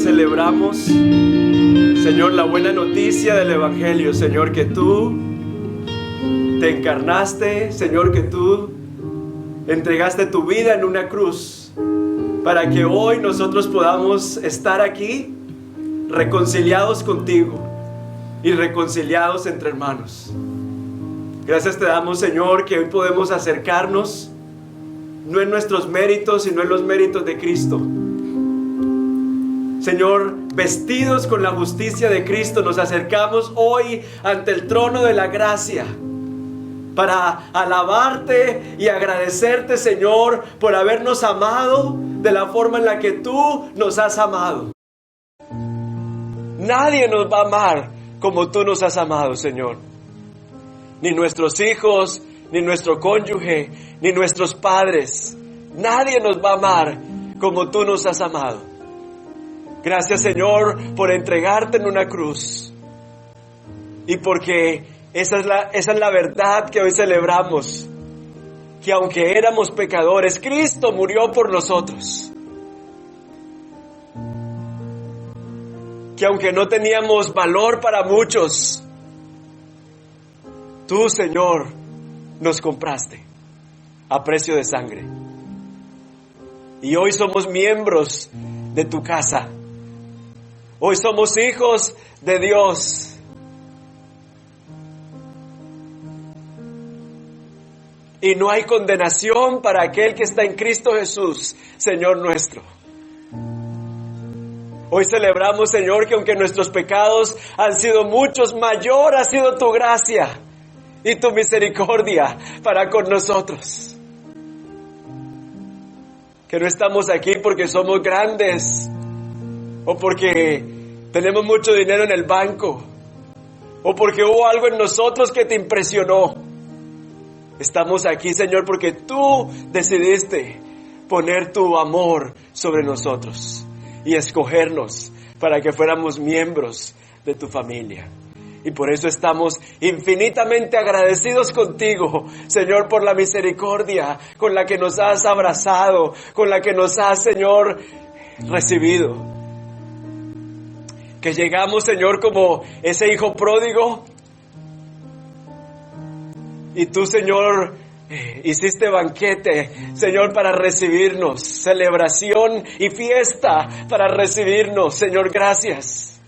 celebramos, Señor, la buena noticia del Evangelio, Señor, que tú te encarnaste, Señor, que tú entregaste tu vida en una cruz para que hoy nosotros podamos estar aquí reconciliados contigo y reconciliados entre hermanos. Gracias te damos, Señor, que hoy podemos acercarnos no en nuestros méritos, sino en los méritos de Cristo. Señor, vestidos con la justicia de Cristo, nos acercamos hoy ante el trono de la gracia para alabarte y agradecerte, Señor, por habernos amado de la forma en la que tú nos has amado. Nadie nos va a amar como tú nos has amado, Señor. Ni nuestros hijos, ni nuestro cónyuge, ni nuestros padres. Nadie nos va a amar como tú nos has amado. Gracias, Señor, por entregarte en una cruz. Y porque esa es la verdad que hoy celebramos. Que aunque éramos pecadores, Cristo murió por nosotros. Que aunque no teníamos valor para muchos, tú, Señor, nos compraste a precio de sangre. Y hoy somos miembros de tu casa. Hoy somos hijos de Dios. Y no hay condenación para aquel que está en Cristo Jesús, Señor nuestro. Hoy celebramos, Señor, que aunque nuestros pecados han sido muchos, mayor ha sido tu gracia y tu misericordia para con nosotros. Que no estamos aquí porque somos grandes, o porque tenemos mucho dinero en el banco, o porque hubo algo en nosotros que te impresionó. Estamos aquí, Señor, porque tú decidiste poner tu amor sobre nosotros y escogernos para que fuéramos miembros de tu familia. Y por eso estamos infinitamente agradecidos contigo, Señor, por la misericordia con la que nos has abrazado, con la que nos has, Señor, recibido. Que llegamos, Señor, como ese hijo pródigo. Y tú, Señor, hiciste banquete, Señor, para recibirnos. Celebración y fiesta para recibirnos. Señor, gracias.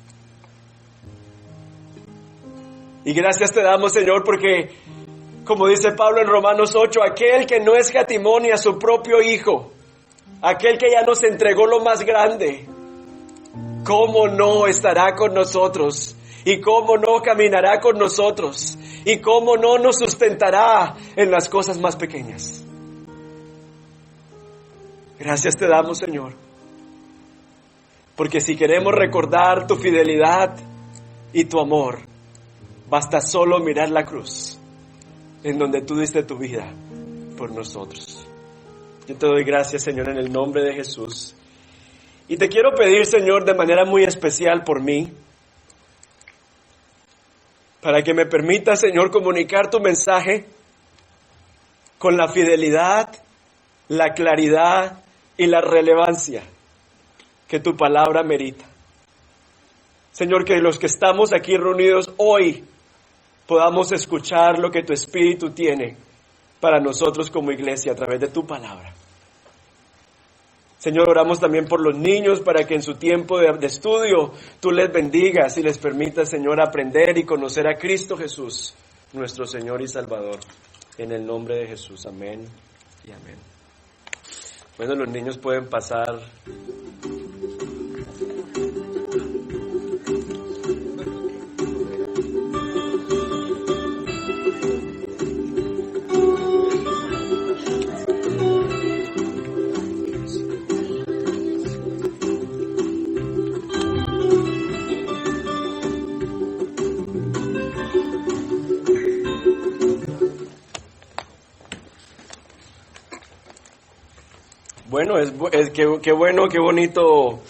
Y gracias te damos, Señor, porque, como dice Pablo en Romanos 8, aquel que no escatimó ni a su propio Hijo, aquel que ya nos entregó lo más grande, ¿cómo no estará con nosotros? ¿Y cómo no caminará con nosotros? ¿Y cómo no nos sustentará en las cosas más pequeñas? Gracias te damos, Señor. Porque si queremos recordar tu fidelidad y tu amor, basta solo mirar la cruz, en donde tú diste tu vida por nosotros. Yo te doy gracias, Señor, en el nombre de Jesús. Y te quiero pedir, Señor, de manera muy especial por mí, para que me permita, Señor, comunicar tu mensaje con la fidelidad, la claridad y la relevancia que tu palabra merita. Señor, que los que estamos aquí reunidos hoy podamos escuchar lo que tu Espíritu tiene para nosotros como iglesia a través de tu palabra. Señor, oramos también por los niños para que en su tiempo de estudio tú les bendigas y les permitas, Señor, aprender y conocer a Cristo Jesús, nuestro Señor y Salvador. En el nombre de Jesús, amén y amén. Bueno, los niños pueden pasar. Bueno, qué bueno, qué bonito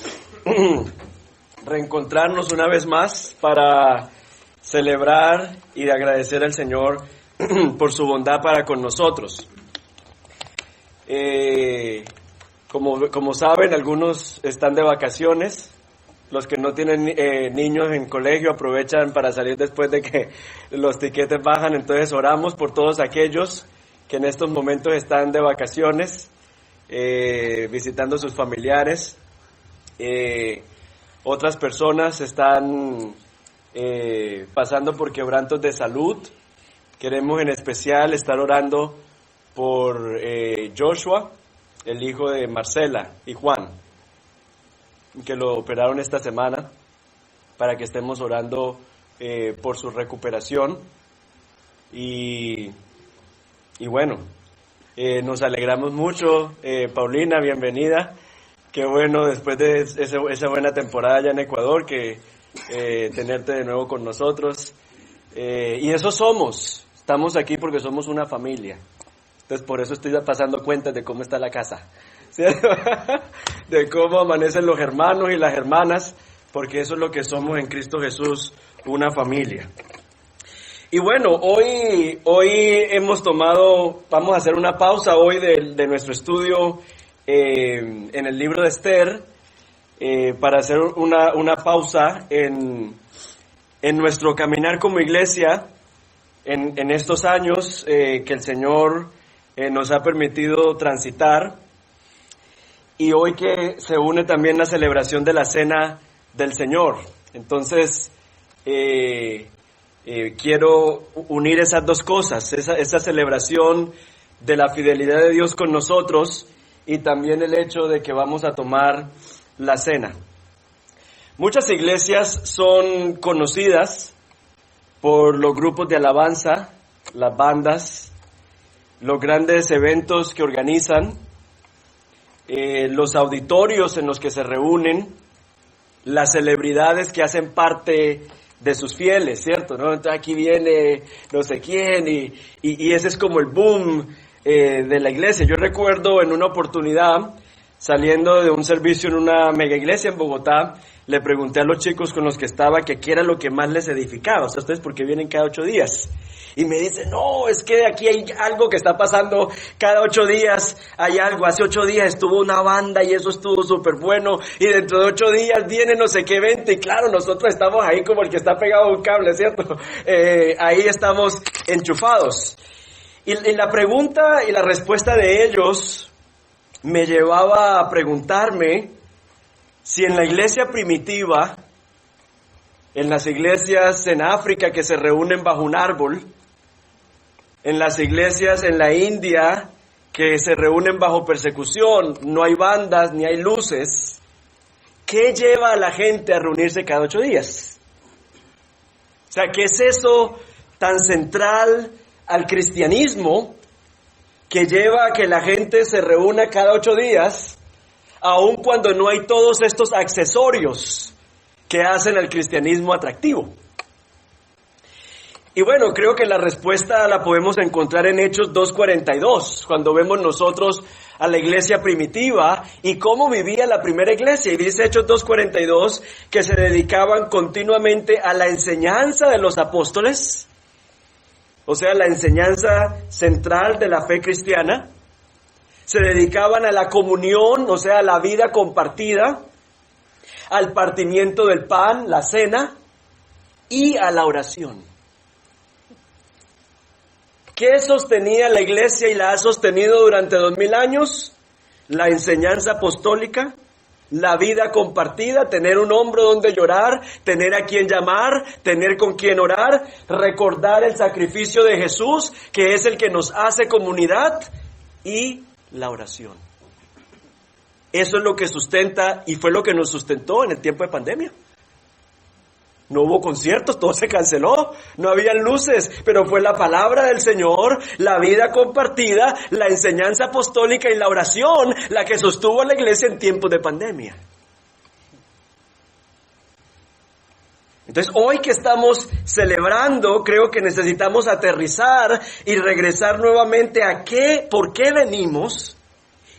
reencontrarnos una vez más para celebrar y agradecer al Señor por su bondad para con nosotros. Como saben, algunos están de vacaciones Los que no tienen niños en colegio aprovechan para salir después de que los tiquetes bajan. Entonces oramos por todos aquellos que en estos momentos están de vacaciones, visitando a sus familiares. Otras personas están pasando por quebrantos de salud. Queremos en especial estar orando por Joshua, el hijo de Marcela y Juan, que lo operaron esta semana, para que estemos orando por su recuperación. Y bueno, nos alegramos mucho. Paulina, bienvenida. Qué bueno, después de esa buena temporada allá en Ecuador, que tenerte de nuevo con nosotros. Y eso somos. Estamos aquí porque somos una familia. Entonces por eso estoy pasando cuentas de cómo está la casa, ¿cierto? De cómo amanecen los hermanos y las hermanas, porque eso es lo que somos en Cristo Jesús, una familia. Y bueno, hoy vamos a hacer una pausa hoy de nuestro estudio en el libro de Esther, para hacer una pausa en nuestro caminar como iglesia en estos años que el Señor nos ha permitido transitar, y hoy que se une también la celebración de la Cena del Señor. Entonces quiero unir esas dos cosas, esa celebración de la fidelidad de Dios con nosotros, y también el hecho de que vamos a tomar la cena. Muchas iglesias son conocidas por los grupos de alabanza, las bandas, los grandes eventos que organizan, los auditorios en los que se reúnen, las celebridades que hacen parte de sus fieles, ¿cierto? ¿No? Entonces aquí viene no sé quién, y ese es como el boom de la iglesia. Yo recuerdo en una oportunidad, saliendo de un servicio en una mega iglesia en Bogotá, le pregunté a los chicos con los que estaba que qué era lo que más les edificaba. O sea, ¿ustedes por qué vienen cada 8 días? Y me dicen, no, es que aquí hay algo que está pasando cada 8 días, hay algo. Hace 8 días estuvo una banda y eso estuvo súper bueno, y dentro de 8 días viene no sé qué evento, y claro, nosotros estamos ahí como el que está pegado a un cable, ¿cierto? Ahí estamos enchufados. Y la pregunta y la respuesta de ellos me llevaba a preguntarme si en la iglesia primitiva, en las iglesias en África que se reúnen bajo un árbol, en las iglesias en la India que se reúnen bajo persecución, no hay bandas ni hay luces, ¿qué lleva a la gente a reunirse cada 8 días? O sea, ¿qué es eso tan central al cristianismo que lleva a que la gente se reúna cada 8 días, aun cuando no hay todos estos accesorios que hacen al cristianismo atractivo? Y bueno, creo que la respuesta la podemos encontrar en Hechos 2:42, cuando vemos nosotros a la iglesia primitiva y cómo vivía la primera iglesia. Y dice Hechos 2:42 que se dedicaban continuamente a la enseñanza de los apóstoles, o sea, la enseñanza central de la fe cristiana. Se dedicaban a la comunión, o sea, a la vida compartida, al partimiento del pan, la cena, y a la oración. ¿Qué sostenía la iglesia y la ha sostenido durante 2000 años? La enseñanza apostólica, la vida compartida, tener un hombro donde llorar, tener a quien llamar, tener con quien orar, recordar el sacrificio de Jesús, que es el que nos hace comunidad, y la oración. Eso es lo que sustenta, y fue lo que nos sustentó en el tiempo de pandemia. No hubo conciertos, todo se canceló, no había luces, pero fue la palabra del Señor, la vida compartida, la enseñanza apostólica y la oración la que sostuvo a la iglesia en tiempos de pandemia. Entonces, hoy que estamos celebrando, creo que necesitamos aterrizar y regresar nuevamente a por qué venimos,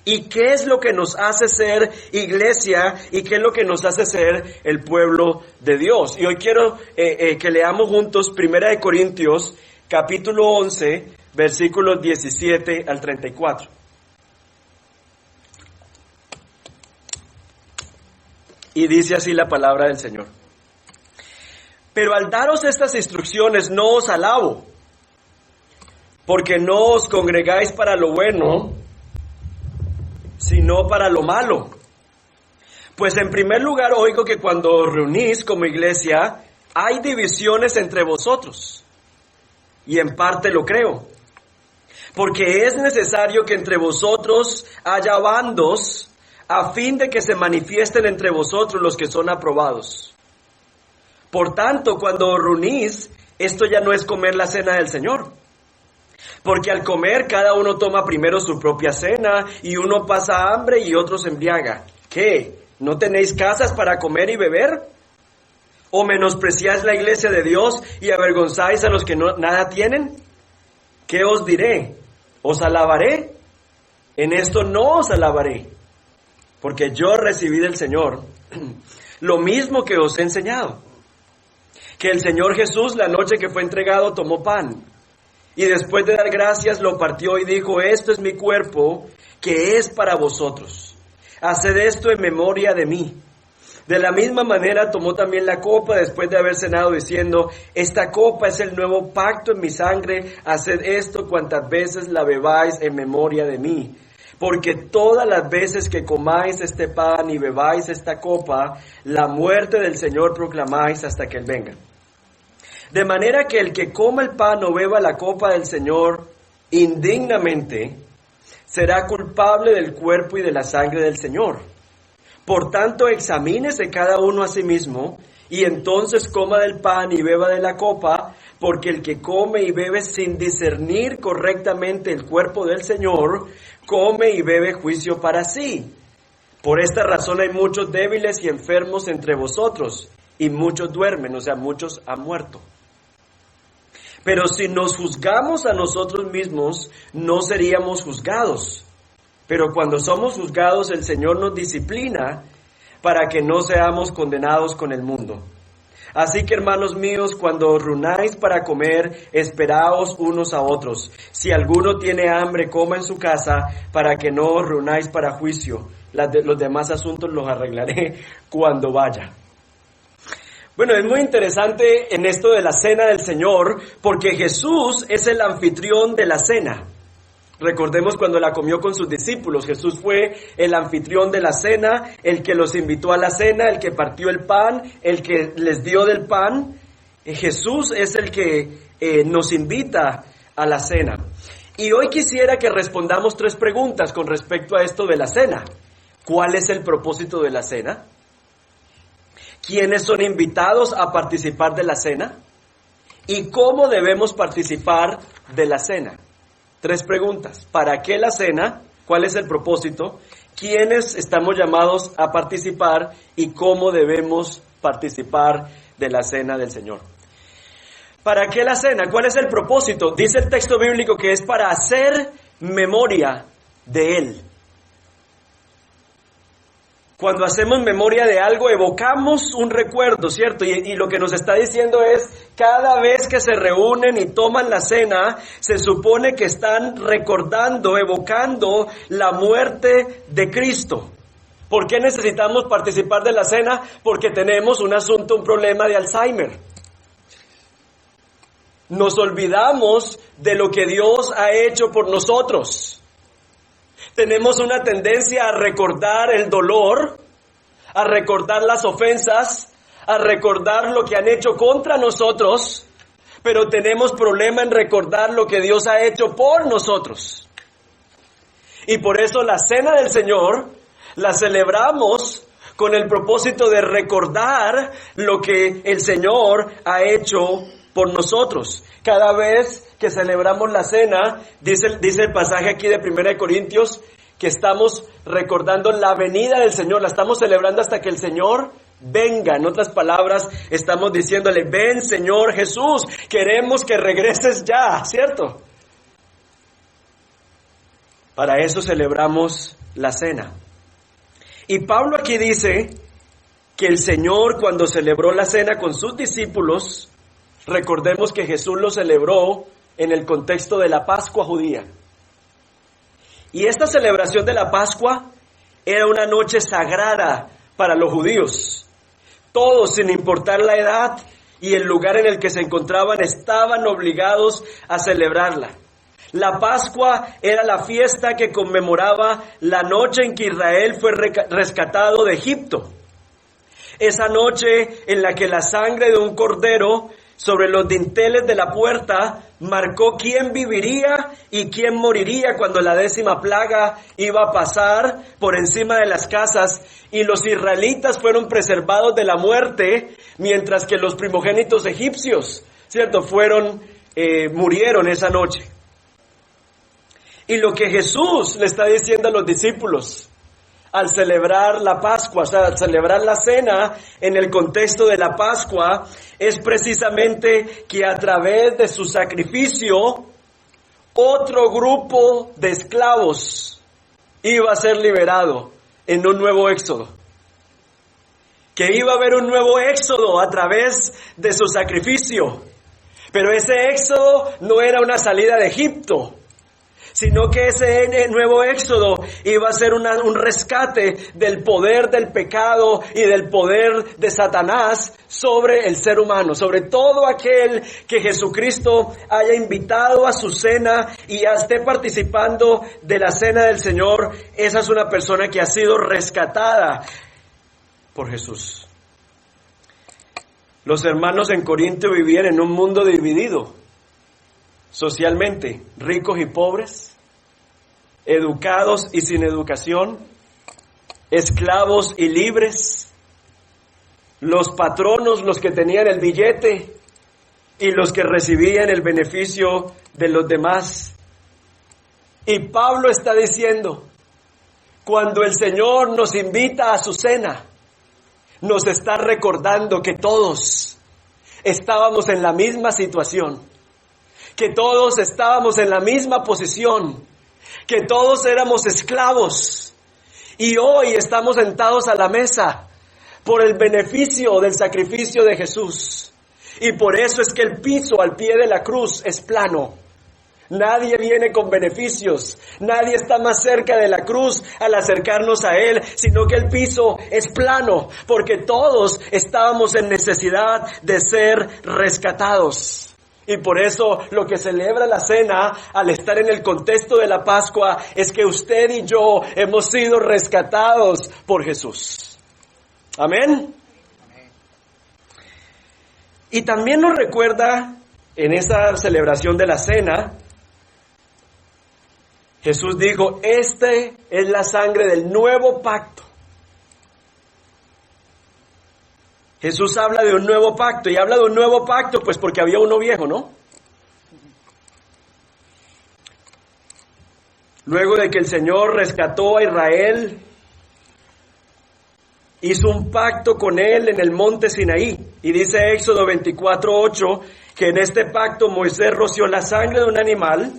y qué es lo que nos hace ser iglesia, y qué es lo que nos hace ser el pueblo de Dios. Y hoy quiero que leamos juntos 1 Corintios, capítulo 11, versículos 17 al 34. Y dice así la palabra del Señor. Pero al daros estas instrucciones no os alabo, porque no os congregáis para lo bueno, sino para lo malo. Pues en primer lugar oigo que cuando os reunís como iglesia, hay divisiones entre vosotros, y en parte lo creo, porque es necesario que entre vosotros haya bandos, a fin de que se manifiesten entre vosotros los que son aprobados. Por tanto, cuando os reunís, esto ya no es comer la cena del Señor. Porque al comer cada uno toma primero su propia cena, y uno pasa hambre y otro se embriaga. ¿Qué? ¿No tenéis casas para comer y beber? ¿O menospreciáis la iglesia de Dios y avergonzáis a los que nada tienen? ¿Qué os diré? ¿Os alabaré? En esto no os alabaré, porque yo recibí del Señor lo mismo que os he enseñado. Que el Señor Jesús, la noche que fue entregado, tomó pan, y después de dar gracias lo partió y dijo: esto es mi cuerpo, que es para vosotros. Haced esto en memoria de mí. De la misma manera tomó también la copa después de haber cenado, diciendo: esta copa es el nuevo pacto en mi sangre. Haced esto cuantas veces la bebáis en memoria de mí. Porque todas las veces que comáis este pan y bebáis esta copa, la muerte del Señor proclamáis hasta que Él venga. De manera que el que coma el pan o beba la copa del Señor indignamente, será culpable del cuerpo y de la sangre del Señor. Por tanto, examínese cada uno a sí mismo, y entonces coma del pan y beba de la copa, porque el que come y bebe sin discernir correctamente el cuerpo del Señor, come y bebe juicio para sí. Por esta razón hay muchos débiles y enfermos entre vosotros, y muchos duermen, o sea, muchos han muerto. Pero si nos juzgamos a nosotros mismos, no seríamos juzgados. Pero cuando somos juzgados, el Señor nos disciplina para que no seamos condenados con el mundo. Así que, hermanos míos, cuando os reunáis para comer, esperaos unos a otros. Si alguno tiene hambre, coma en su casa, para que no os reunáis para juicio. Los demás asuntos los arreglaré cuando vaya. Bueno, es muy interesante en esto de la cena del Señor, porque Jesús es el anfitrión de la cena. Recordemos cuando la comió con sus discípulos. Jesús fue el anfitrión de la cena, el que los invitó a la cena, el que partió el pan, el que les dio del pan. Jesús es el que nos invita a la cena. Y hoy quisiera que respondamos 3 preguntas con respecto a esto de la cena. ¿Cuál es el propósito de la cena? ¿Quiénes son invitados a participar de la cena? ¿Y cómo debemos participar de la cena? 3 preguntas. ¿Para qué la cena? ¿Cuál es el propósito? ¿Quiénes estamos llamados a participar? ¿Y cómo debemos participar de la cena del Señor? ¿Para qué la cena? ¿Cuál es el propósito? Dice el texto bíblico que es para hacer memoria de Él. Cuando hacemos memoria de algo, evocamos un recuerdo, ¿cierto? Y lo que nos está diciendo es, cada vez que se reúnen y toman la cena, se supone que están recordando, evocando la muerte de Cristo. ¿Por qué necesitamos participar de la cena? Porque tenemos un problema de Alzheimer. Nos olvidamos de lo que Dios ha hecho por nosotros. Tenemos una tendencia a recordar el dolor, a recordar las ofensas, a recordar lo que han hecho contra nosotros, pero tenemos problema en recordar lo que Dios ha hecho por nosotros. Y por eso la cena del Señor la celebramos con el propósito de recordar lo que el Señor ha hecho por nosotros. Cada vez que celebramos la cena, dice el pasaje aquí de 1 Corintios, que estamos recordando la venida del Señor, la estamos celebrando hasta que el Señor venga. En otras palabras, estamos diciéndole: ven, Señor Jesús, queremos que regreses ya, ¿cierto? Para eso celebramos la cena. Y Pablo aquí dice que el Señor, cuando celebró la cena con sus discípulos, recordemos que Jesús lo celebró en el contexto de la Pascua judía. Y esta celebración de la Pascua era una noche sagrada para los judíos. Todos, sin importar la edad y el lugar en el que se encontraban, estaban obligados a celebrarla. La Pascua era la fiesta que conmemoraba la noche en que Israel fue rescatado de Egipto. Esa noche en la que la sangre de un cordero sobre los dinteles de la puerta marcó quién viviría y quién moriría cuando la 10ª plaga iba a pasar por encima de las casas, y los israelitas fueron preservados de la muerte, mientras que los primogénitos egipcios, ¿cierto?, murieron esa noche. Y lo que Jesús le está diciendo a los discípulos al celebrar la Pascua, o sea, al celebrar la cena en el contexto de la Pascua, es precisamente que a través de su sacrificio, otro grupo de esclavos iba a ser liberado en un nuevo éxodo. Que iba a haber un nuevo éxodo a través de su sacrificio. Pero ese éxodo no era una salida de Egipto, sino que ese nuevo éxodo iba a ser un rescate del poder del pecado y del poder de Satanás sobre el ser humano, sobre todo aquel que Jesucristo haya invitado a su cena y ya esté participando de la cena del Señor. Esa es una persona que ha sido rescatada por Jesús. Los hermanos en Corinto vivían en un mundo dividido socialmente, ricos y pobres, educados y sin educación, esclavos y libres, los patronos, los que tenían el billete, y los que recibían el beneficio de los demás. Y Pablo está diciendo, cuando el Señor nos invita a su cena, nos está recordando que todos estábamos en la misma situación, que todos estábamos en la misma posición, que todos éramos esclavos, y hoy estamos sentados a la mesa por el beneficio del sacrificio de Jesús. Y por eso es que el piso al pie de la cruz es plano. Nadie viene con beneficios, nadie está más cerca de la cruz al acercarnos a Él, sino que el piso es plano, porque todos estábamos en necesidad de ser rescatados. Y por eso lo que celebra la cena al estar en el contexto de la Pascua es que usted y yo hemos sido rescatados por Jesús. Amén. Y también nos recuerda en esa celebración de la cena, Jesús dijo, este es la sangre del nuevo pacto. Jesús habla de un nuevo pacto, y habla de un nuevo pacto pues porque había uno viejo, ¿no? Luego de que el Señor rescató a Israel, hizo un pacto con él en el monte Sinaí. Y dice Éxodo 24:8 que en este pacto Moisés roció la sangre de un animal.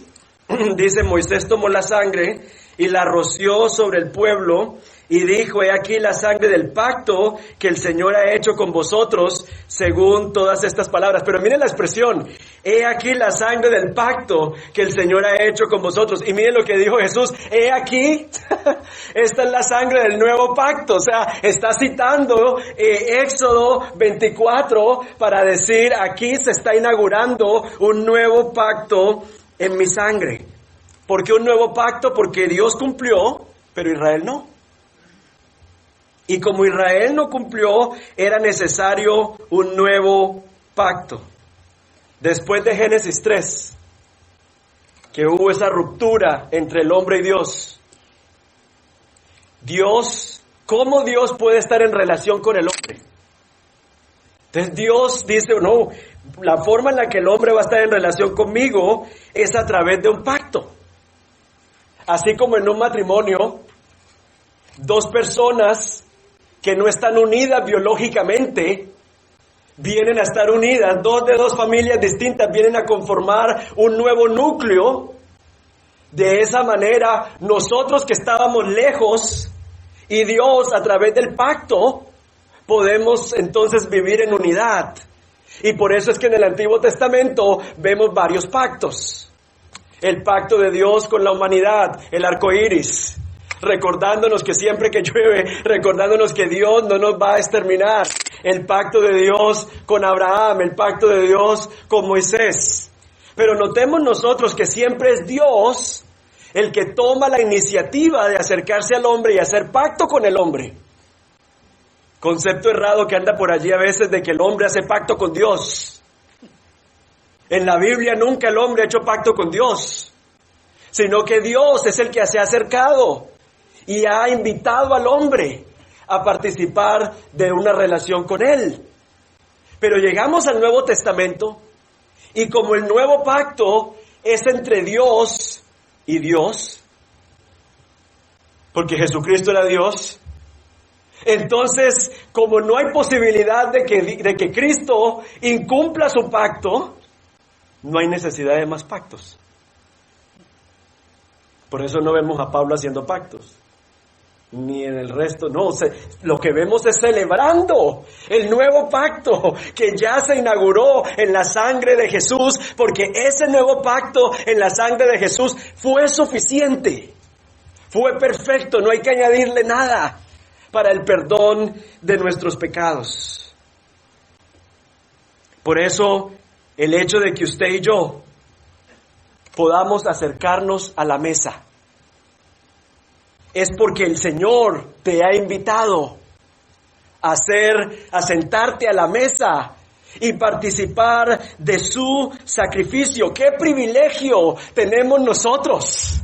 Dice, Moisés tomó la sangre y la roció sobre el pueblo y dijo, he aquí la sangre del pacto que el Señor ha hecho con vosotros, según todas estas palabras. Pero miren la expresión, he aquí la sangre del pacto que el Señor ha hecho con vosotros. Y miren lo que dijo Jesús, he aquí, esta es la sangre del nuevo pacto. O sea, está citando Éxodo 24 para decir, aquí se está inaugurando un nuevo pacto en mi sangre. ¿Por qué un nuevo pacto? Porque Dios cumplió, pero Israel no. Y como Israel no cumplió, era necesario un nuevo pacto. Después de Génesis 3, que hubo esa ruptura entre el hombre y Dios. ¿Cómo Dios puede estar en relación con el hombre? Entonces Dios dice, no, la forma en la que el hombre va a estar en relación conmigo es a través de un pacto. Así como en un matrimonio, dos personas que no están unidas biológicamente, vienen a estar unidas, dos familias distintas vienen a conformar un nuevo núcleo. De esa manera, nosotros que estábamos lejos y Dios a través del pacto, podemos entonces vivir en unidad. Y por eso es que en el Antiguo Testamento vemos varios pactos. El pacto de Dios con la humanidad, el arco iris. recordándonos que siempre que llueve, recordándonos que Dios no nos va a exterminar. El pacto de Dios con Abraham, el pacto de Dios con Moisés. Pero notemos nosotros que siempre es Dios el que toma la iniciativa de acercarse al hombre y hacer pacto con el hombre. Concepto errado que anda por allí a veces de que el hombre hace pacto con Dios. En la Biblia nunca el hombre ha hecho pacto con Dios, sino que Dios es el que se ha acercado y ha invitado al hombre a participar de una relación con Él. Pero llegamos al Nuevo Testamento y como el nuevo pacto es entre Dios y Dios, porque Jesucristo era Dios, entonces como no hay posibilidad de que Cristo incumpla su pacto, no hay necesidad de más pactos. Por eso no vemos a Pablo haciendo pactos, ni en el resto, no, lo que vemos es celebrando el nuevo pacto que ya se inauguró en la sangre de Jesús, porque ese nuevo pacto en la sangre de Jesús fue suficiente, fue perfecto, no hay que añadirle nada para el perdón de nuestros pecados. Por eso, el hecho de que usted y yo podamos acercarnos a la mesa es porque el Señor te ha invitado a sentarte a la mesa y participar de su sacrificio. ¡Qué privilegio tenemos nosotros!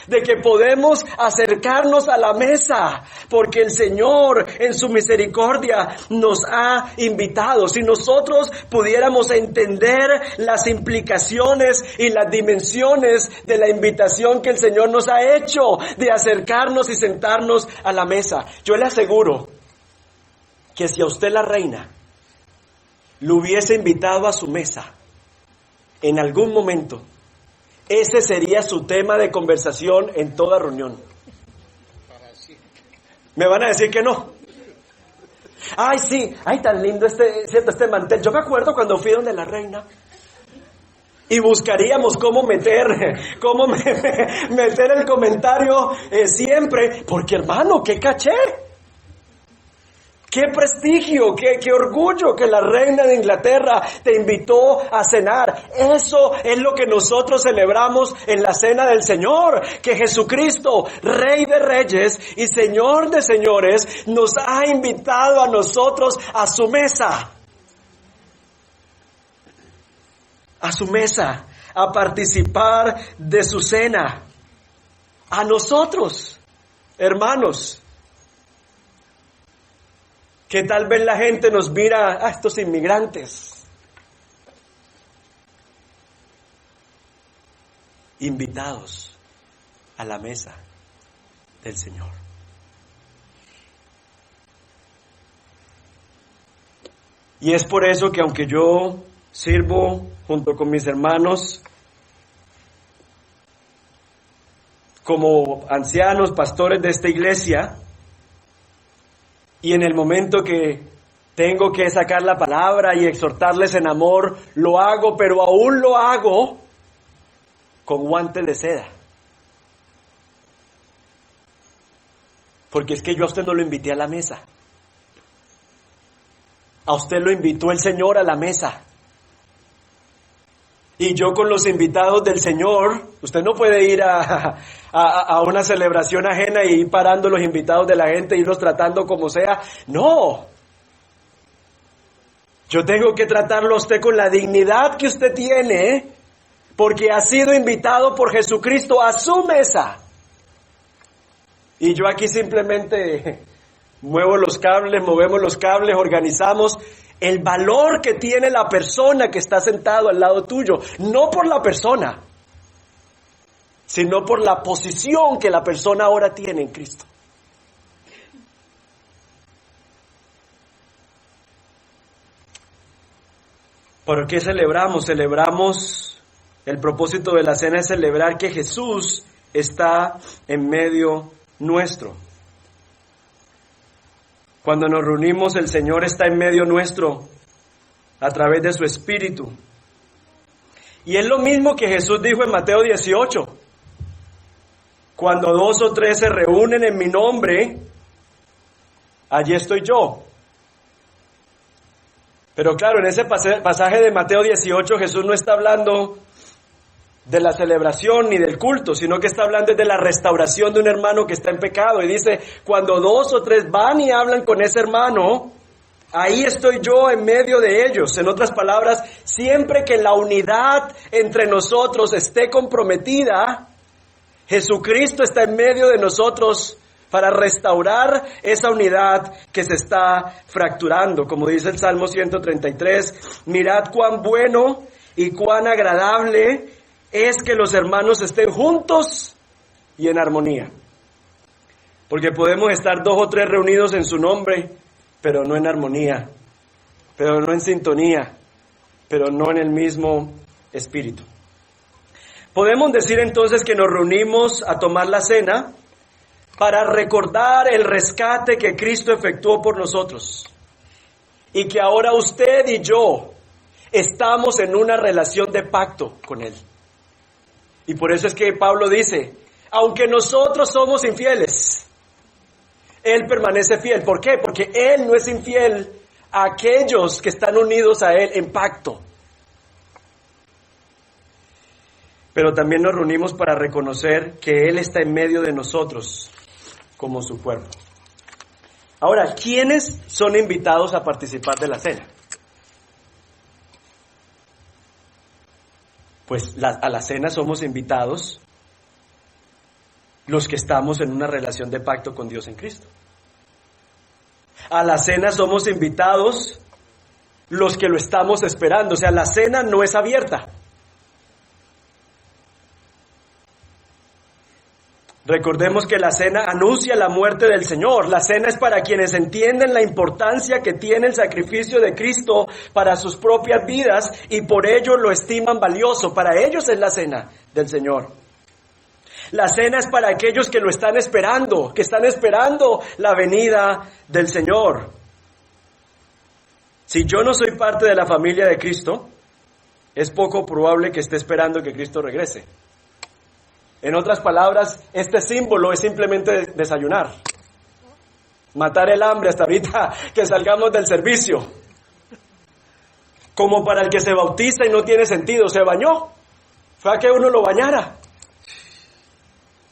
De que podemos acercarnos a la mesa, porque el Señor en su misericordia nos ha invitado. Si nosotros pudiéramos entender las implicaciones y las dimensiones de la invitación que el Señor nos ha hecho de acercarnos y sentarnos a la mesa, yo le aseguro que si a usted la reina lo hubiese invitado a su mesa en algún momento, ese sería su tema de conversación en toda reunión. Me van a decir que no. Ay, sí, ay, tan lindo este mantel. Yo me acuerdo cuando fui donde la reina y buscaríamos cómo meter el comentario siempre, porque hermano, qué caché. ¡Qué prestigio, qué orgullo que la reina de Inglaterra te invitó a cenar! Eso es lo que nosotros celebramos en la cena del Señor, que Jesucristo, Rey de Reyes y Señor de Señores, nos ha invitado a nosotros a su mesa. A su mesa, a participar de su cena. A nosotros, hermanos, que tal vez la gente nos mira a estos inmigrantes. Invitados a la mesa del Señor. Y es por eso que aunque yo sirvo junto con mis hermanos como ancianos, pastores de esta iglesia, y en el momento que tengo que sacar la palabra y exhortarles en amor, lo hago, pero aún lo hago con guantes de seda. Porque es que yo a usted no lo invité a la mesa. A usted lo invitó el Señor a la mesa. Y yo con los invitados del Señor, usted no puede ir a una celebración ajena y ir parando los invitados de la gente, irlos tratando como sea. No. Yo tengo que tratarlo a usted con la dignidad que usted tiene, porque ha sido invitado por Jesucristo a su mesa. Y yo aquí simplemente movemos los cables, organizamos el valor que tiene la persona que está sentado al lado tuyo, no por la persona, sino por la posición que la persona ahora tiene en Cristo. ¿Por qué celebramos? Celebramos, el propósito de la cena es celebrar que Jesús está en medio nuestro. Cuando nos reunimos, el Señor está en medio nuestro a través de su Espíritu. Y es lo mismo que Jesús dijo en Mateo 18. cuando 2 o 3 se reúnen en mi nombre, allí estoy yo. Pero claro, en ese pasaje de Mateo 18, Jesús no está hablando de la celebración ni del culto, sino que está hablando de la restauración de un hermano que está en pecado. Y dice, cuando 2 o 3 van y hablan con ese hermano, ahí estoy yo en medio de ellos. En otras palabras, siempre que la unidad entre nosotros esté comprometida, Jesucristo está en medio de nosotros para restaurar esa unidad que se está fracturando. Como dice el Salmo 133, mirad cuán bueno y cuán agradable es que los hermanos estén juntos y en armonía. Porque podemos estar 2 o 3 reunidos en su nombre, pero no en armonía, pero no en sintonía, pero no en el mismo espíritu. Podemos decir entonces que nos reunimos a tomar la cena para recordar el rescate que Cristo efectuó por nosotros. Y que ahora usted y yo estamos en una relación de pacto con Él. Y por eso es que Pablo dice, aunque nosotros somos infieles, Él permanece fiel. ¿Por qué? Porque Él no es infiel a aquellos que están unidos a Él en pacto. Pero también nos reunimos para reconocer que Él está en medio de nosotros como su cuerpo. Ahora, ¿quiénes son invitados a participar de la cena? Pues a la cena somos invitados los que estamos en una relación de pacto con Dios en Cristo. A la cena somos invitados los que lo estamos esperando. O sea, la cena no es abierta. Recordemos que la cena anuncia la muerte del Señor. La cena es para quienes entienden la importancia que tiene el sacrificio de Cristo para sus propias vidas y por ello lo estiman valioso. Para ellos es la cena del Señor. La cena es para aquellos que lo están esperando, que están esperando la venida del Señor. Si yo no soy parte de la familia de Cristo, es poco probable que esté esperando que Cristo regrese. En otras palabras, este símbolo es simplemente desayunar. Matar el hambre hasta ahorita que salgamos del servicio. Como para el que se bautiza y no tiene sentido, se bañó. Fue a que uno lo bañara.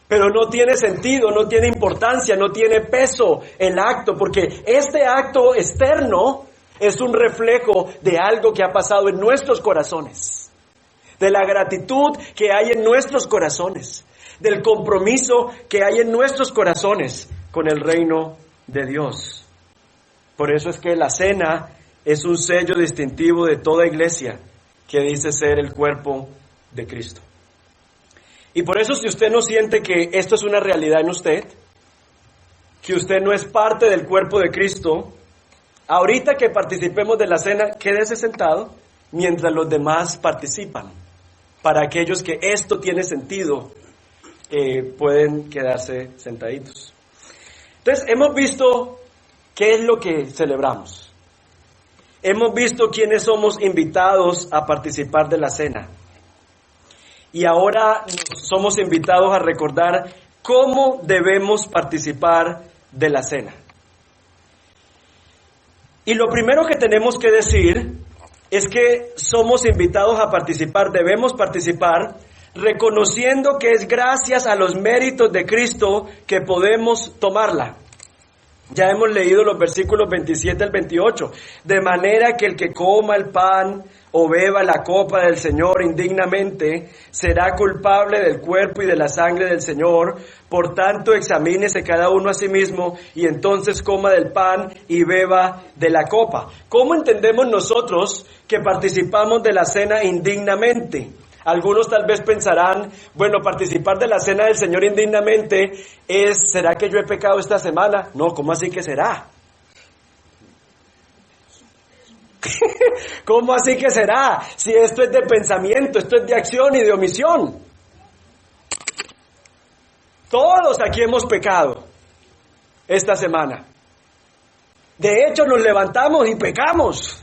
Pero no tiene sentido, no tiene importancia, no tiene peso el acto, porque este acto externo es un reflejo de algo que ha pasado en nuestros corazones. De la gratitud que hay en nuestros corazones, del compromiso que hay en nuestros corazones con el reino de Dios. Por eso es que la cena es un sello distintivo de toda iglesia que dice ser el cuerpo de Cristo. Y por eso, si usted no siente que esto es una realidad en usted, que usted no es parte del cuerpo de Cristo, ahorita que participemos de la cena, quédese sentado mientras los demás participan. Para aquellos que esto tiene sentido, pueden quedarse sentaditos. Entonces, hemos visto qué es lo que celebramos. Hemos visto quiénes somos invitados a participar de la cena. Y ahora somos invitados a recordar cómo debemos participar de la cena. Y lo primero que tenemos que decir es que somos invitados a participar, debemos participar, reconociendo que es gracias a los méritos de Cristo que podemos tomarla. Ya hemos leído los versículos 27 al 28. De manera que el que coma el pan o beba la copa del Señor indignamente, será culpable del cuerpo y de la sangre del Señor. Por tanto, examínese cada uno a sí mismo y entonces coma del pan y beba de la copa. ¿Cómo entendemos nosotros que participamos de la cena indignamente? Algunos tal vez pensarán, bueno, participar de la cena del Señor indignamente es, ¿será que yo he pecado esta semana? No, ¿cómo así que será? ¿Cómo así que será? Si esto es de pensamiento, esto es de acción y de omisión. Todos aquí hemos pecado esta semana. De hecho, nos levantamos y pecamos.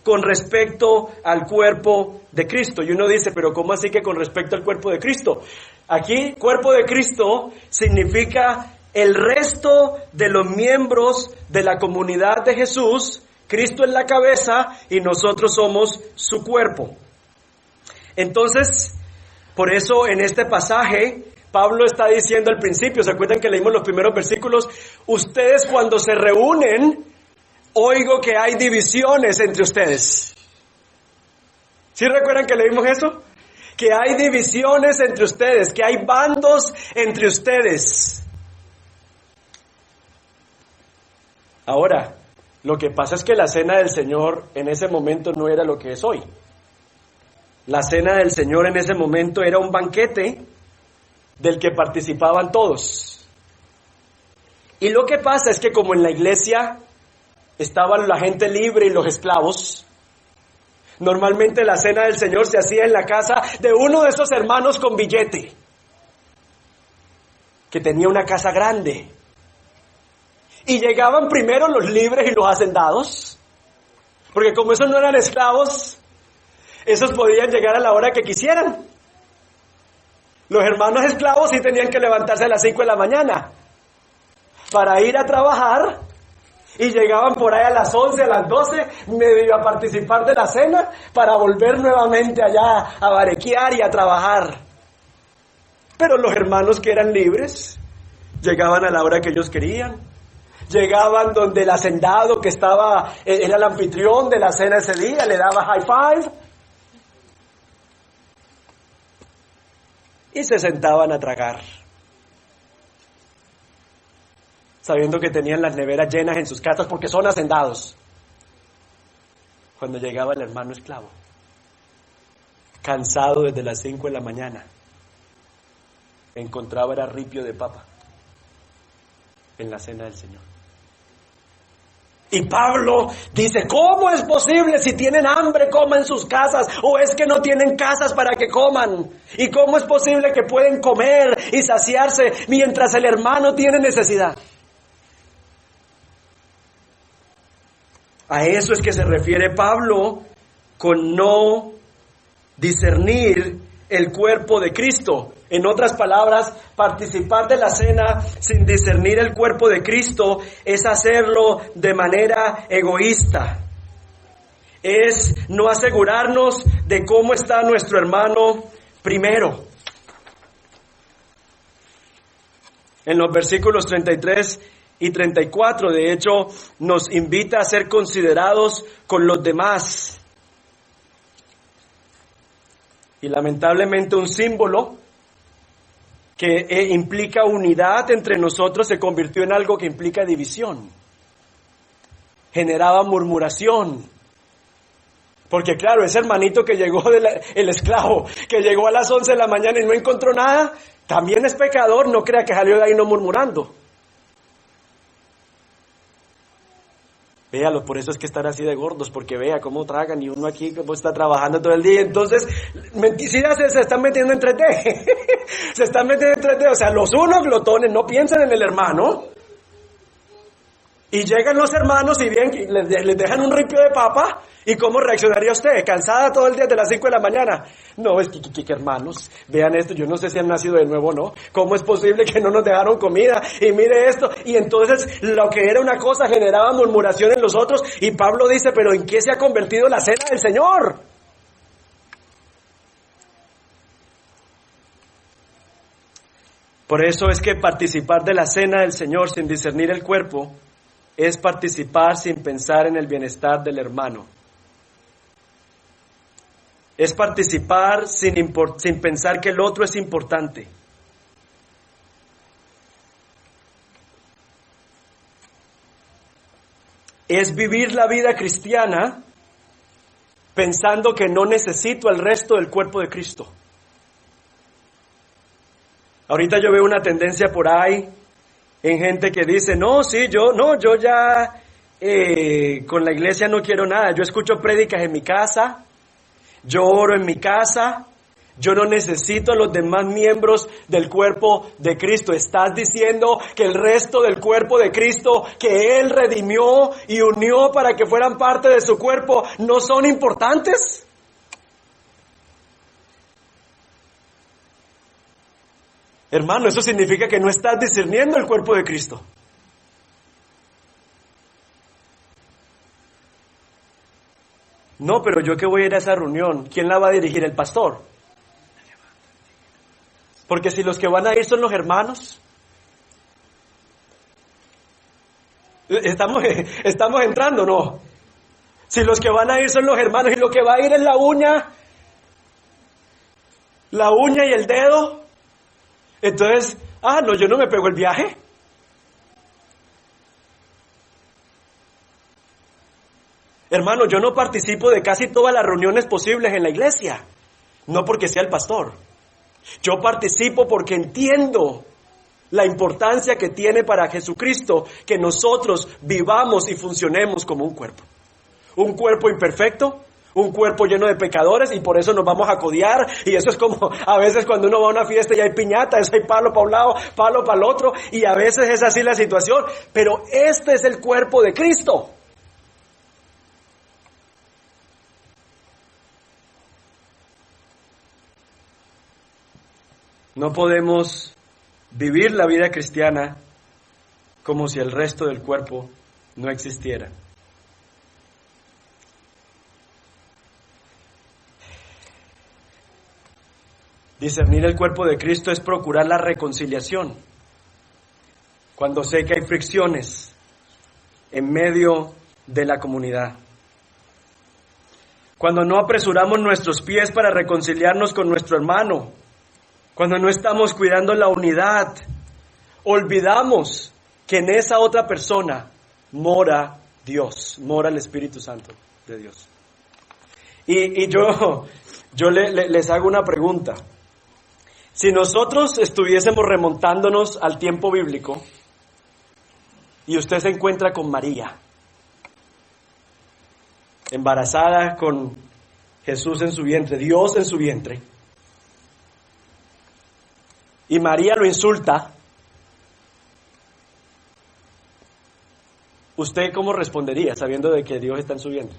con respecto al cuerpo de Cristo. Y uno dice, pero ¿cómo así que con respecto al cuerpo de Cristo? Aquí, cuerpo de Cristo significa el resto de los miembros de la comunidad de Jesús. Cristo es la cabeza y nosotros somos su cuerpo. Entonces, por eso en este pasaje, Pablo está diciendo al principio, ¿se acuerdan que leímos los primeros versículos? Ustedes cuando se reúnen, oigo que hay divisiones entre ustedes. ¿Sí recuerdan que leímos eso? Que hay divisiones entre ustedes, que hay bandos entre ustedes. Ahora, lo que pasa es que la cena del Señor en ese momento no era lo que es hoy. La cena del Señor en ese momento era un banquete del que participaban todos. Y lo que pasa es que como en la iglesia estaban la gente libre y los esclavos, normalmente la cena del Señor se hacía en la casa de uno de esos hermanos con billete, que tenía una casa grande. Y llegaban primero los libres y los hacendados, porque como esos no eran esclavos, esos podían llegar a la hora que quisieran. Los hermanos esclavos sí tenían que levantarse a las 5 de la mañana para ir a trabajar, y llegaban por ahí a las 11, a las 12, medio a participar de la cena, para volver nuevamente allá a barequear y a trabajar. Pero los hermanos que eran libres, llegaban a la hora que ellos querían. Llegaban donde el hacendado que era el anfitrión de la cena ese día, le daba high five. Y se sentaban a tragar, sabiendo que tenían las neveras llenas en sus casas porque son hacendados. Cuando llegaba el hermano esclavo, cansado desde las 5 de la mañana, encontraba era ripio de papa en la cena del Señor. Y Pablo dice, ¿cómo es posible? Si tienen hambre, coman en sus casas, o es que no tienen casas para que coman. ¿Y cómo es posible que pueden comer y saciarse mientras el hermano tiene necesidad? A eso es que se refiere Pablo con no discernir el cuerpo de Cristo. En otras palabras, participar de la cena sin discernir el cuerpo de Cristo es hacerlo de manera egoísta. Es no asegurarnos de cómo está nuestro hermano primero. En los versículos 33 y 34, de hecho, nos invita a ser considerados con los demás. Y lamentablemente un símbolo que implica unidad entre nosotros se convirtió en algo que implica división. Generaba murmuración. Porque claro, ese hermanito que llegó, el esclavo, que llegó a las 11 de la mañana y no encontró nada, también es pecador, no crea que salió de ahí no murmurando. Véalo, por eso es que están así de gordos, porque vea cómo tragan y uno aquí como está trabajando todo el día. Entonces, mentiras se están metiendo en 3D. Se están metiendo en 3D. O sea, los unos glotones no piensan en el hermano. Y llegan los hermanos y bien, les dejan un ripio de papa. ¿Y cómo reaccionaría usted? ¿Cansada todo el día de las 5 de la mañana? No, es que hermanos, vean esto, yo no sé si han nacido de nuevo o no. ¿Cómo es posible que no nos dejaron comida? Y mire esto. Y entonces lo que era una cosa generaba murmuración en los otros. Y Pablo dice, ¿pero en qué se ha convertido la cena del Señor? Por eso es que participar de la cena del Señor sin discernir el cuerpo es participar sin pensar en el bienestar del hermano. Es participar sin pensar que el otro es importante. Es vivir la vida cristiana pensando que no necesito el resto del cuerpo de Cristo. Ahorita yo veo una tendencia por ahí en gente que dice, yo ya con la iglesia no quiero nada. Yo escucho prédicas en mi casa, yo oro en mi casa, Yo no necesito a los demás miembros del cuerpo de Cristo. ¿Estás diciendo que el resto del cuerpo de Cristo, que Él redimió y unió para que fueran parte de su cuerpo, no son importantes? Hermano, eso significa que no estás discerniendo el cuerpo de Cristo. No, pero yo que voy a ir a esa reunión, ¿quién la va a dirigir? El pastor. Porque si los que van a ir son los hermanos, estamos entrando, ¿no? Si los que van a ir son los hermanos y lo que va a ir es la uña y el dedo, entonces, no, yo no me pego el viaje. Hermano, yo no participo de casi todas las reuniones posibles en la iglesia, no porque sea el pastor. Yo participo porque entiendo la importancia que tiene para Jesucristo que nosotros vivamos y funcionemos como un cuerpo. Un cuerpo imperfecto, un cuerpo lleno de pecadores, y por eso nos vamos a codiar, y eso es como a veces cuando uno va a una fiesta y hay piñata, eso hay palo para un lado, palo para el otro, y a veces es así la situación, pero este es el cuerpo de Cristo. No podemos vivir la vida cristiana como si el resto del cuerpo no existiera. Discernir el cuerpo de Cristo es procurar la reconciliación. Cuando sé que hay fricciones en medio de la comunidad. Cuando no apresuramos nuestros pies para reconciliarnos con nuestro hermano. Cuando no estamos cuidando la unidad, olvidamos que en esa otra persona mora Dios, mora el Espíritu Santo de Dios. Y yo les hago una pregunta. Si nosotros estuviésemos remontándonos al tiempo bíblico y usted se encuentra con María, embarazada con Jesús en su vientre, Dios en su vientre, y María lo insulta, ¿usted cómo respondería sabiendo de que Dios está en su vientre?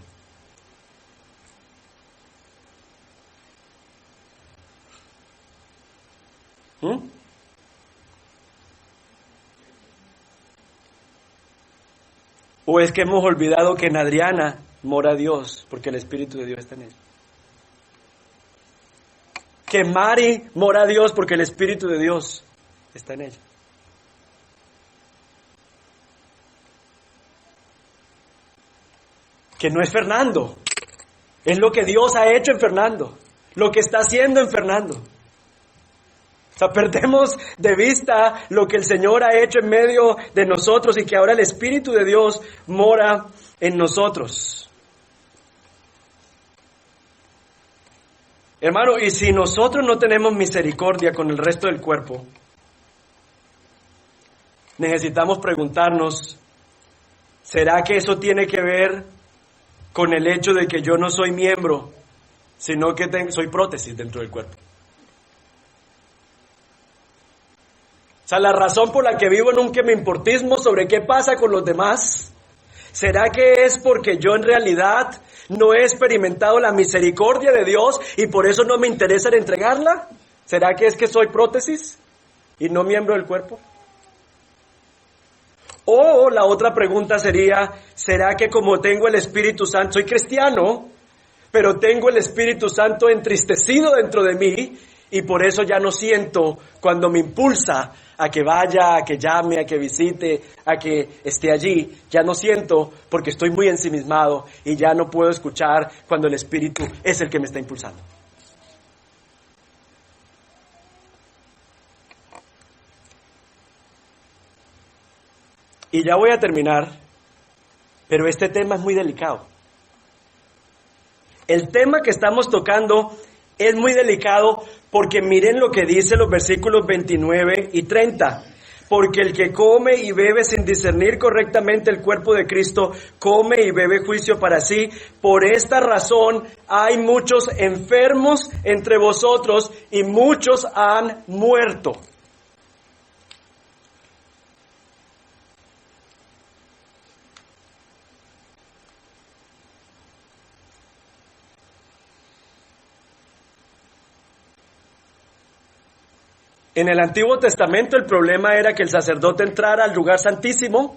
¿O es que hemos olvidado que en Adriana mora Dios, porque el Espíritu de Dios está en ella? Que Mari mora Dios porque el Espíritu de Dios está en ella. Que no es Fernando, es lo que Dios ha hecho en Fernando, lo que está haciendo en Fernando. O sea, perdemos de vista lo que el Señor ha hecho en medio de nosotros y que ahora el Espíritu de Dios mora en nosotros. Hermano, y si nosotros no tenemos misericordia con el resto del cuerpo, necesitamos preguntarnos, ¿será que eso tiene que ver con el hecho de que yo no soy miembro, sino que soy prótesis dentro del cuerpo? O sea, la razón por la que vivo en un que me importismo sobre qué pasa con los demás, ¿será que es porque yo en realidad no he experimentado la misericordia de Dios y por eso no me interesa en entregarla? ¿Será que es que soy prótesis y no miembro del cuerpo? O la otra pregunta sería, ¿será que como tengo el Espíritu Santo, soy cristiano, pero tengo el Espíritu Santo entristecido dentro de mí y por eso ya no siento cuando me impulsa a que vaya, a que llame, a que visite, a que esté allí? Ya no siento porque estoy muy ensimismado y ya no puedo escuchar cuando el Espíritu es el que me está impulsando. Y ya voy a terminar, pero este tema es muy delicado. El tema que estamos tocando es muy delicado porque miren lo que dice los versículos 29 y 30. Porque el que come y bebe sin discernir correctamente el cuerpo de Cristo, come y bebe juicio para sí. Por esta razón hay muchos enfermos entre vosotros y muchos han muerto. En el Antiguo Testamento el problema era que el sacerdote entrara al lugar santísimo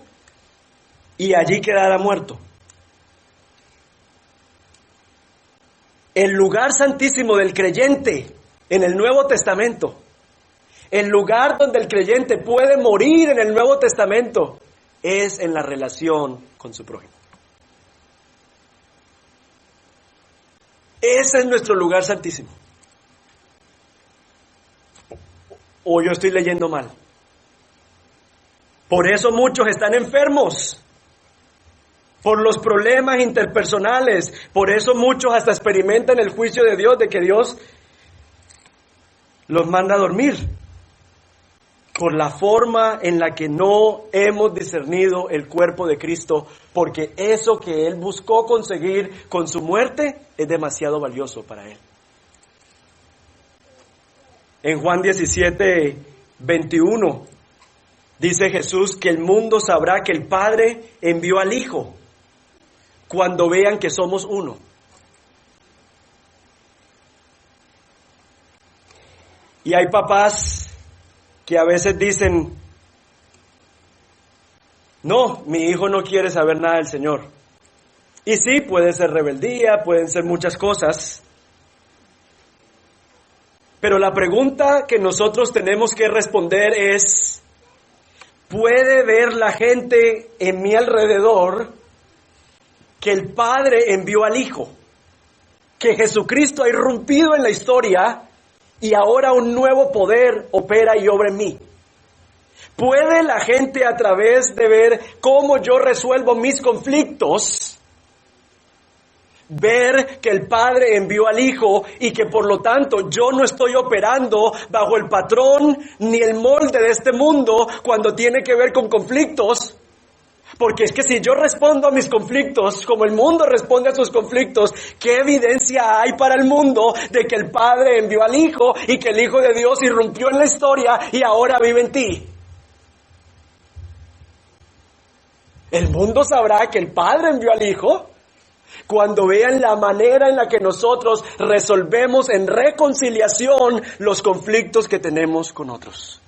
y allí quedara muerto. El lugar santísimo del creyente en el Nuevo Testamento, el lugar donde el creyente puede morir en el Nuevo Testamento, es en la relación con su prójimo. Ese es nuestro lugar santísimo. ¿O yo estoy leyendo mal? Por eso muchos están enfermos, por los problemas interpersonales. Por eso muchos hasta experimentan el juicio de Dios, de que Dios los manda a dormir, por la forma en la que no hemos discernido el cuerpo de Cristo, porque eso que Él buscó conseguir con su muerte es demasiado valioso para Él. En Juan 17, 21, dice Jesús que el mundo sabrá que el Padre envió al Hijo cuando vean que somos uno. Y hay papás que a veces dicen, no, mi hijo no quiere saber nada del Señor. Y sí, puede ser rebeldía, pueden ser muchas cosas. Pero la pregunta que nosotros tenemos que responder es, ¿puede ver la gente en mi alrededor que el Padre envió al Hijo? Que Jesucristo ha irrumpido en la historia y ahora un nuevo poder opera y obra en mí. ¿Puede la gente, a través de ver cómo yo resuelvo mis conflictos, ver que el Padre envió al Hijo y que por lo tanto yo no estoy operando bajo el patrón ni el molde de este mundo cuando tiene que ver con conflictos? Porque es que si yo respondo a mis conflictos como el mundo responde a sus conflictos, ¿qué evidencia hay para el mundo de que el Padre envió al Hijo y que el Hijo de Dios irrumpió en la historia y ahora vive en ti? El mundo sabrá que el Padre envió al Hijo cuando vean la manera en la que nosotros resolvemos en reconciliación los conflictos que tenemos con otros.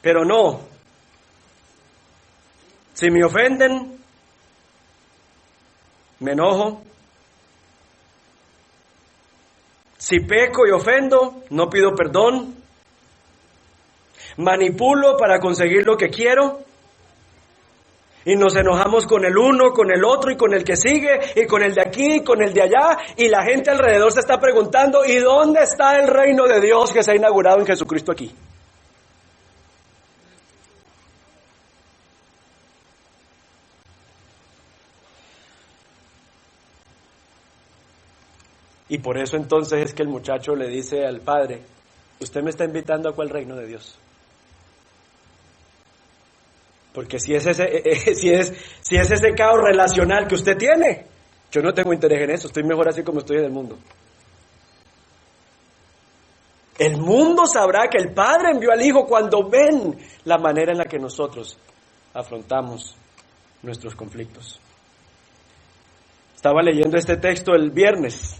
Pero no, si me ofenden, me enojo. Si peco y ofendo, no pido perdón. Manipulo para conseguir lo que quiero. Y nos enojamos con el uno, con el otro y con el que sigue y con el de aquí y con el de allá. Y la gente alrededor se está preguntando, ¿y dónde está el reino de Dios que se ha inaugurado en Jesucristo aquí? Y por eso entonces es que el muchacho le dice al padre, ¿usted me está invitando a cuál reino de Dios? Porque si es ese caos relacional que usted tiene, yo no tengo interés en eso, estoy mejor así como estoy en el mundo. El mundo sabrá que el Padre envió al Hijo cuando ven la manera en la que nosotros afrontamos nuestros conflictos. Estaba leyendo este texto el viernes,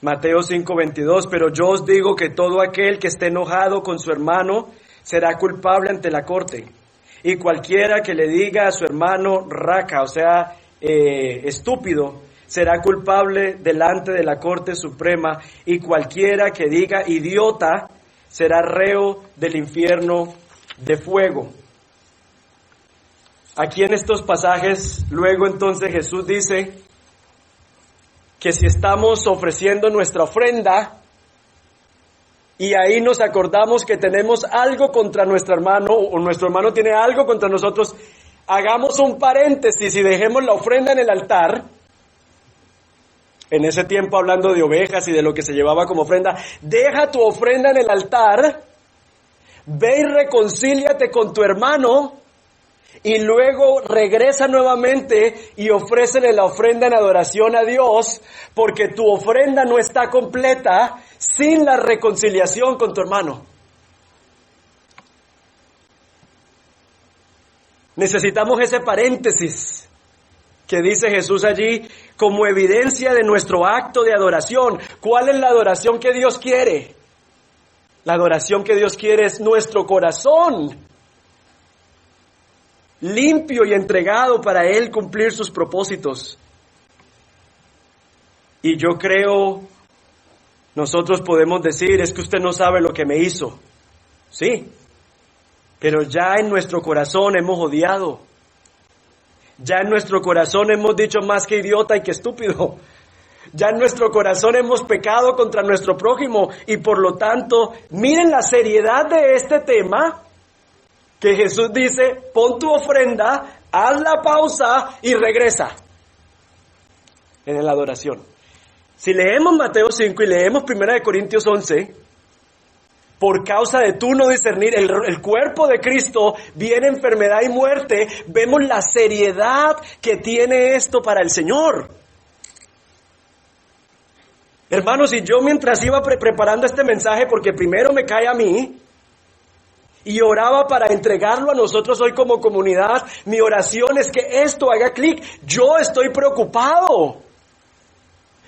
Mateo 5:22, pero yo os digo que todo aquel que esté enojado con su hermano será culpable ante la corte. Y cualquiera que le diga a su hermano raca, o sea, estúpido, será culpable delante de la Corte Suprema. Y cualquiera que diga idiota será reo del infierno de fuego. Aquí en estos pasajes, luego entonces Jesús dice que si estamos ofreciendo nuestra ofrenda, y ahí nos acordamos que tenemos algo contra nuestro hermano, o nuestro hermano tiene algo contra nosotros, hagamos un paréntesis y dejemos la ofrenda en el altar. en ese tiempo hablando de ovejas y de lo que se llevaba como ofrenda, deja tu ofrenda en el altar, ve y reconcíliate con tu hermano, y luego regresa nuevamente y ofrécele la ofrenda en adoración a Dios, porque tu ofrenda no está completa sin la reconciliación con tu hermano. Necesitamos ese paréntesis que dice Jesús allí como evidencia de nuestro acto de adoración. ¿Cuál es la adoración que Dios quiere? La adoración que Dios quiere es nuestro corazón limpio y entregado para Él cumplir sus propósitos. Y yo creo, nosotros podemos decir, es que usted no sabe lo que me hizo. Sí, pero ya en nuestro corazón hemos odiado. Ya en nuestro corazón hemos dicho más que idiota y que estúpido. Ya en nuestro corazón hemos pecado contra nuestro prójimo. Y por lo tanto, miren la seriedad de este tema, que Jesús dice, pon tu ofrenda, haz la pausa y regresa en la adoración. Si leemos Mateo 5 y leemos 1 Corintios 11, por causa de tú no discernir el cuerpo de Cristo, viene enfermedad y muerte, vemos la seriedad que tiene esto para el Señor. Hermanos, y yo mientras iba preparando este mensaje, porque primero me cae a mí, y oraba para entregarlo a nosotros hoy como comunidad, mi oración es que esto haga clic. Yo estoy preocupado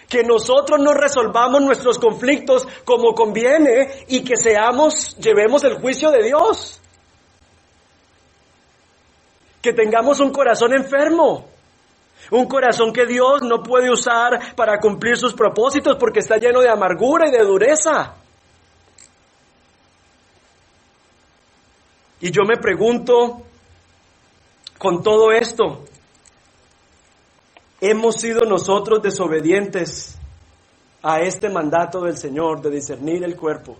que nosotros no resolvamos nuestros conflictos como conviene y que llevemos el juicio de Dios. Que tengamos un corazón enfermo, un corazón que Dios no puede usar para cumplir sus propósitos porque está lleno de amargura y de dureza. Y yo me pregunto, con todo esto, ¿hemos sido nosotros desobedientes a este mandato del Señor de discernir el cuerpo,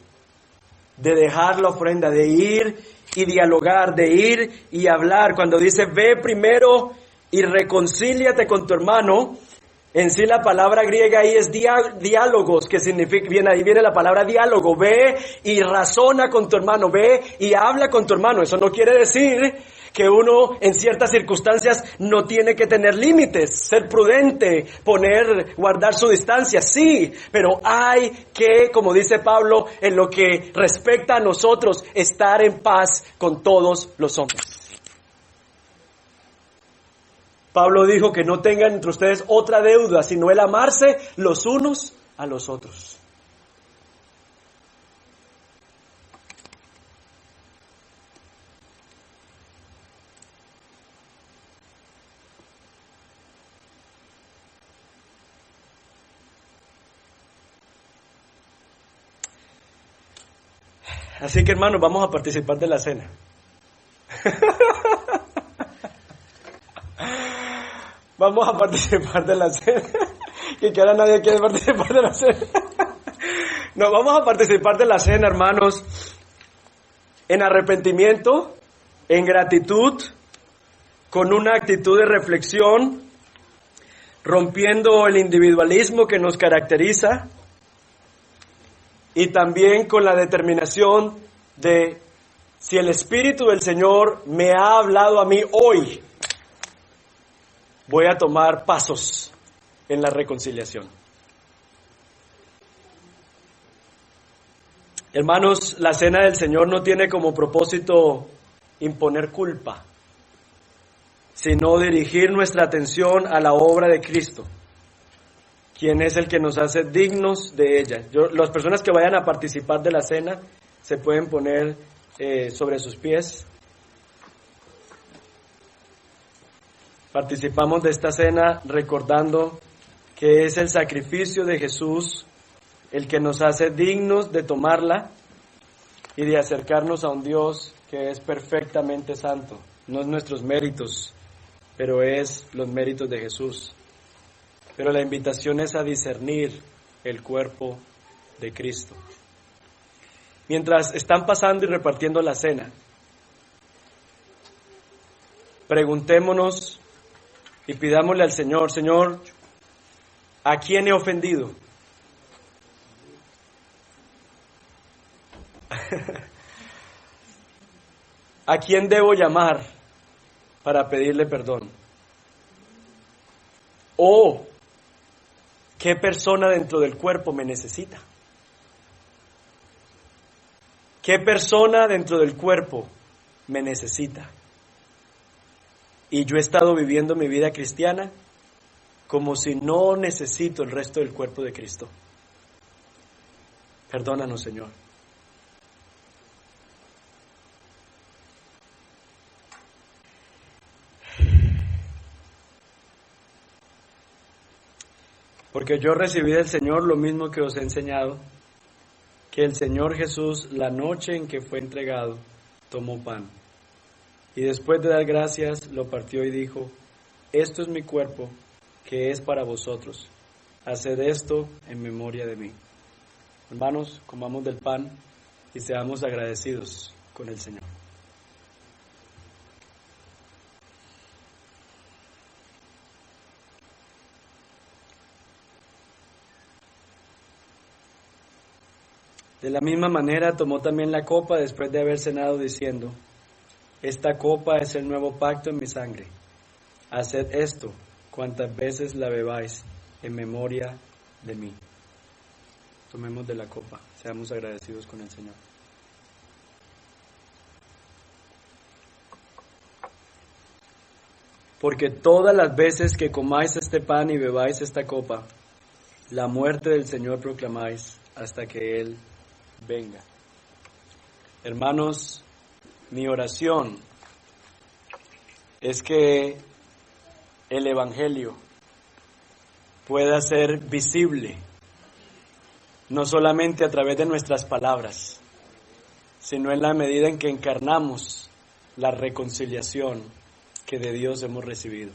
de dejar la ofrenda, de ir y dialogar, de ir y hablar? Cuando dice, ve primero y reconcíliate con tu hermano, en sí la palabra griega ahí es diálogos, que significa, ahí viene la palabra diálogo, ve y razona con tu hermano, ve y habla con tu hermano. Eso no quiere decir que uno en ciertas circunstancias no tiene que tener límites, ser prudente, guardar su distancia, sí, pero hay que, como dice Pablo, en lo que respecta a nosotros, estar en paz con todos los hombres. Pablo dijo que no tengan entre ustedes otra deuda, sino el amarse los unos a los otros. Así que, hermanos, vamos a participar de la cena. Vamos a participar de la cena. Y que ahora nadie quiere participar de la cena. No, vamos a participar de la cena, hermanos, en arrepentimiento, en gratitud, con una actitud de reflexión, rompiendo el individualismo que nos caracteriza, y también con la determinación de, si el Espíritu del Señor me ha hablado a mí hoy, voy a tomar pasos en la reconciliación. Hermanos, la cena del Señor no tiene como propósito imponer culpa, sino dirigir nuestra atención a la obra de Cristo, quien es el que nos hace dignos de ella. Las personas que vayan a participar de la cena se pueden poner sobre sus pies. Participamos de esta cena recordando que es el sacrificio de Jesús el que nos hace dignos de tomarla y de acercarnos a un Dios que es perfectamente santo. No es nuestros méritos, pero es los méritos de Jesús. Pero la invitación es a discernir el cuerpo de Cristo. Mientras están pasando y repartiendo la cena, preguntémonos y pidámosle al Señor, Señor, ¿A quién he ofendido? ¿A quién debo llamar para pedirle perdón? ¿O qué persona dentro del cuerpo me necesita? ¿Qué persona dentro del cuerpo me necesita? Y yo he estado viviendo mi vida cristiana como si no necesito el resto del cuerpo de Cristo. Perdónanos, Señor. Porque yo recibí del Señor lo mismo que os he enseñado, que el Señor Jesús, la noche en que fue entregado, tomó pan. Y después de dar gracias, lo partió y dijo: esto es mi cuerpo, que es para vosotros. Haced esto en memoria de mí. Hermanos, comamos del pan y seamos agradecidos con el Señor. De la misma manera tomó también la copa después de haber cenado, diciendo: esta copa es el nuevo pacto en mi sangre. Haced esto cuantas veces la bebáis en memoria de mí. Tomemos de la copa, seamos agradecidos con el Señor. Porque todas las veces que comáis este pan y bebáis esta copa, la muerte del Señor proclamáis hasta que Él venga. Hermanos, mi oración es que el Evangelio pueda ser visible, no solamente a través de nuestras palabras, sino en la medida en que encarnamos la reconciliación que de Dios hemos recibido.